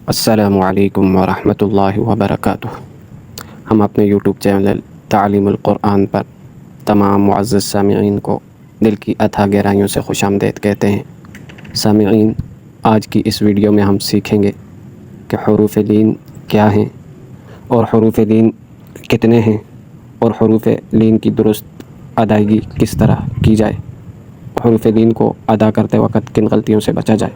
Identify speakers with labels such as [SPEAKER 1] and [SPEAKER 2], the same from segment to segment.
[SPEAKER 1] السلام علیکم ورحمۃ اللہ وبرکاتہ۔ ہم اپنے یوٹیوب چینل تعلیم القرآن پر تمام معزز سامعین کو دل کی اتھا گہرائیوں سے خوش آمدید کہتے ہیں۔ سامعین، آج کی اس ویڈیو میں ہم سیکھیں گے کہ حروف لین کیا ہیں اور حروف لین کتنے ہیں اور حروف لین کی درست ادائیگی کس طرح کی جائے، حروف لین کو ادا کرتے وقت کن غلطیوں سے بچا جائے۔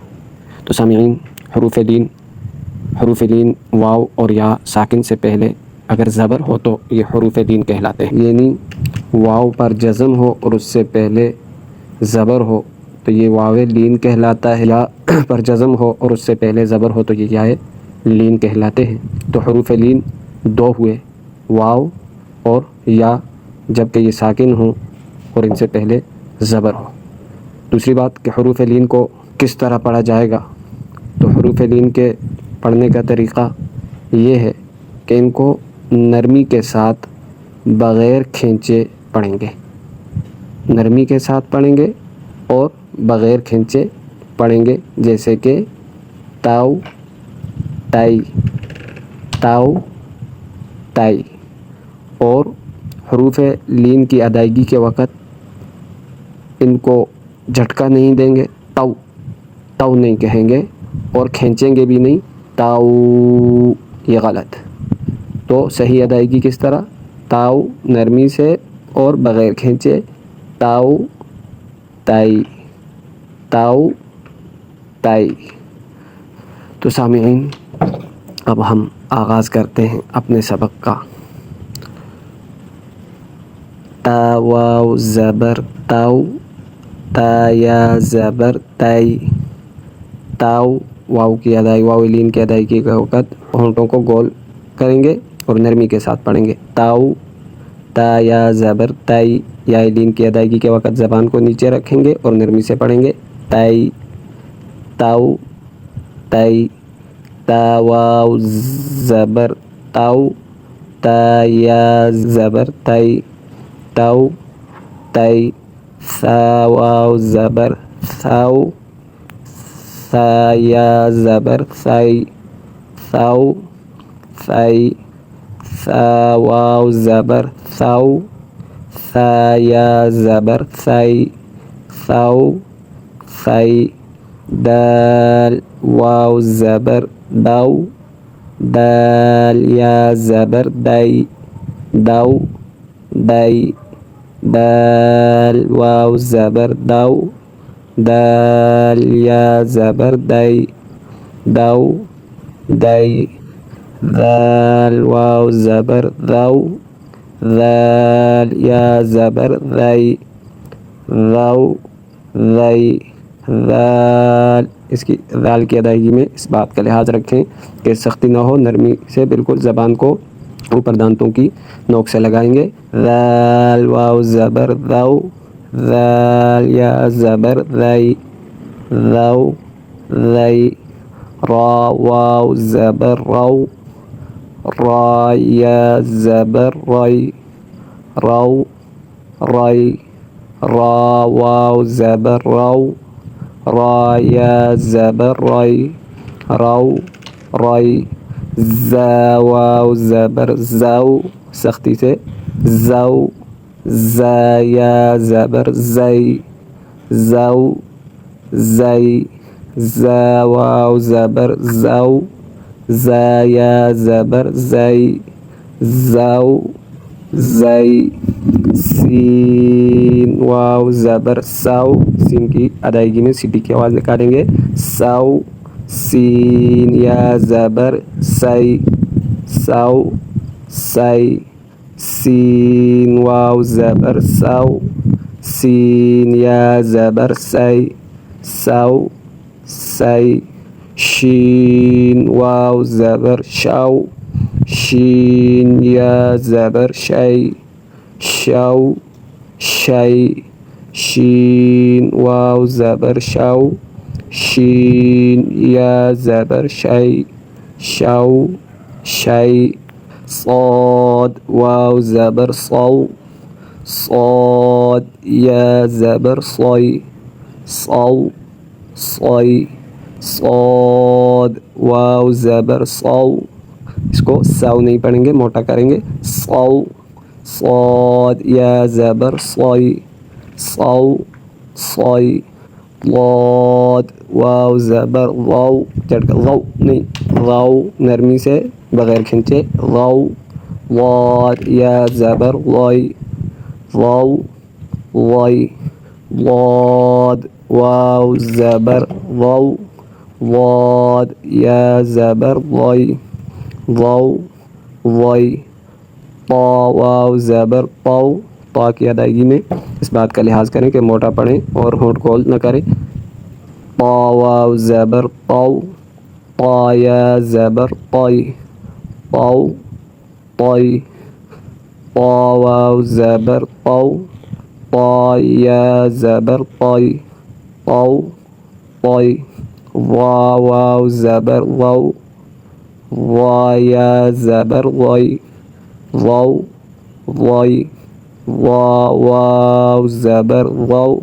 [SPEAKER 1] تو سامعین، حروف لین واو اور یا ساکن سے پہلے اگر زبر ہو تو یہ حروف لین کہلاتے ہیں، یعنی واو پر جزم ہو اور اس سے پہلے زبر ہو تو یہ واو لین کہلاتا ہے، یا پر جزم ہو اور اس سے پہلے زبر ہو تو یہ یا لین کہلاتے ہیں۔ تو حروف لین دو ہوئے، واو اور یا، جبکہ یہ ساکن ہوں اور ان سے پہلے زبر ہو۔ دوسری بات کہ حروف لین کو کس طرح پڑھا جائے گا، تو حروف لین کے پڑھنے کا طریقہ یہ ہے کہ ان کو نرمی کے ساتھ بغیر کھینچے پڑھیں گے، نرمی کے ساتھ پڑھیں گے اور بغیر کھینچے پڑھیں گے، جیسے کہ تاؤ ٹائی، تاؤ ٹائی۔ اور حروف لین کی ادائیگی کے وقت ان کو جھٹکا نہیں دیں گے، تاؤ تاؤ نہیں کہیں گے اور کھینچیں گے بھی نہیں، تاؤ، یہ غلط۔ تو صحیح ادائیگی کس طرح، تاؤ نرمی سے اور بغیر کھینچے، تاؤ تائی، تاؤ تائی۔ تو سامعین، اب ہم آغاز کرتے ہیں اپنے سبق کا۔ تا واو زبر تاؤ، تا یا زبر تائی، تاؤ۔ واو کی ادائیگی، واو لین کی ادائیگی کے وقت ہونٹوں کو گول کریں گے اور نرمی کے ساتھ پڑھیں گے، تاؤ، تا یا زبر تائی۔ یا لین کی ادائیگی کے وقت زبان کو نیچے رکھیں گے اور نرمی سے پڑھیں گے، تائی، تاؤ تائی۔ تا واو زبر تاؤ، تا یا زبر تائی، تاؤ تائی۔ ثا واو زبر ثاؤ، ثا یا زبر ثائی، ثاؤ ثائی۔ ثا واو زبر ثاؤ، ثا یا زبر ثائی، ثاؤ ثائی۔ دال واو زبر داؤ، دال یا زبر دائی، داؤ دائی۔ دال واو زبر داؤ، دال یا زبر دائی، داؤ دائی۔ ذال واو زبر ذاؤ، ذال یا زبر ذائی، ذاؤ ذائی۔ ذال، اس کی ذال کی ادائیگی میں اس بات کا لحاظ رکھیں کہ سختی نہ ہو، نرمی سے بالکل زبان کو اوپر دانتوں کی نوک سے لگائیں گے۔ ذال واو زبر ذاؤ، ذال یا زبر ذائی، ذاؤ ذائی۔ را واو زبر راؤ، را یا زبر رائی، راؤ رائی۔ را واو زبر راؤ، را یا زبر رائی، راؤ رائی۔ زا واو زبر زاؤ، سختی سے، زاؤ، زا یا زبر زائی، زاؤ زائی۔ زا واو زبر زاؤ، زا یا زبر زائی، زاؤ زائی۔ سین واو زبر ساؤ، سین کی ادائیگی میں سیٹی کی آواز نکالیں گے، ساؤ، سین یا زبر سائی، ساؤ سائی۔ سین واو زبر ساؤ، سین یا زبر سائی، ساؤ سائی۔ شین واو زبر شاؤ، شین یا زبر شائی، شاؤ شائی۔ شین واو زبر شاؤ، شین یا زبر شائی، شاؤ شائی۔ صاد واو زبر صاؤ، صاد یا زبر صائی، صاؤ صائی۔ صاد واو زبر صو، اس کو سو نہیں پڑھیں گے، موٹا کریں گے، صو صاد یا زبر صوی صو صوی، ضاد واو زبر ضو، چڑھ کر ضو نہیں، ضو نرمی سے بغیر کھنچے، ضو ضاد یا زبر ضوی ضو ضوی، ضاد واو زبر ضو ضاد یا زبر ضوی ضو ضوی، طا واو زبر طو، طا کی ادائیگی میں اس بات کا لحاظ کریں کہ موٹا پڑھیں اور ہونٹ کھول نہ کریں، طا واو زبر طو، طا یا زبر طی طو طی، طا واو زبر طو، طا یا زبر طی طو طی، وا واو زبر ضو، وا یا زبر ضوی ضو ضوی، وا واو زبر ضو،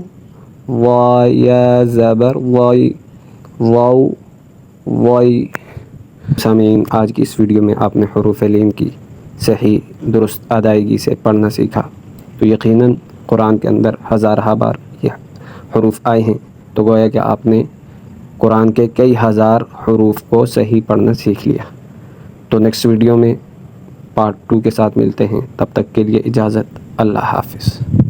[SPEAKER 1] وا یا زبر ضوی ضو ضوی۔ سامعین، آج کی اس ویڈیو میں آپ نے حروف لین کی صحیح درست ادائیگی سے پڑھنا سیکھا، تو یقیناً قرآن کے اندر ہزارہ بار یہ حروف آئے ہیں، تو گویا کہ آپ نے قرآن کے کئی ہزار حروف کو صحیح پڑھنا سیکھ لیا۔ تو نیکسٹ ویڈیو میں پارٹ 2 کے ساتھ ملتے ہیں، تب تک کے لیے اجازت، اللہ حافظ۔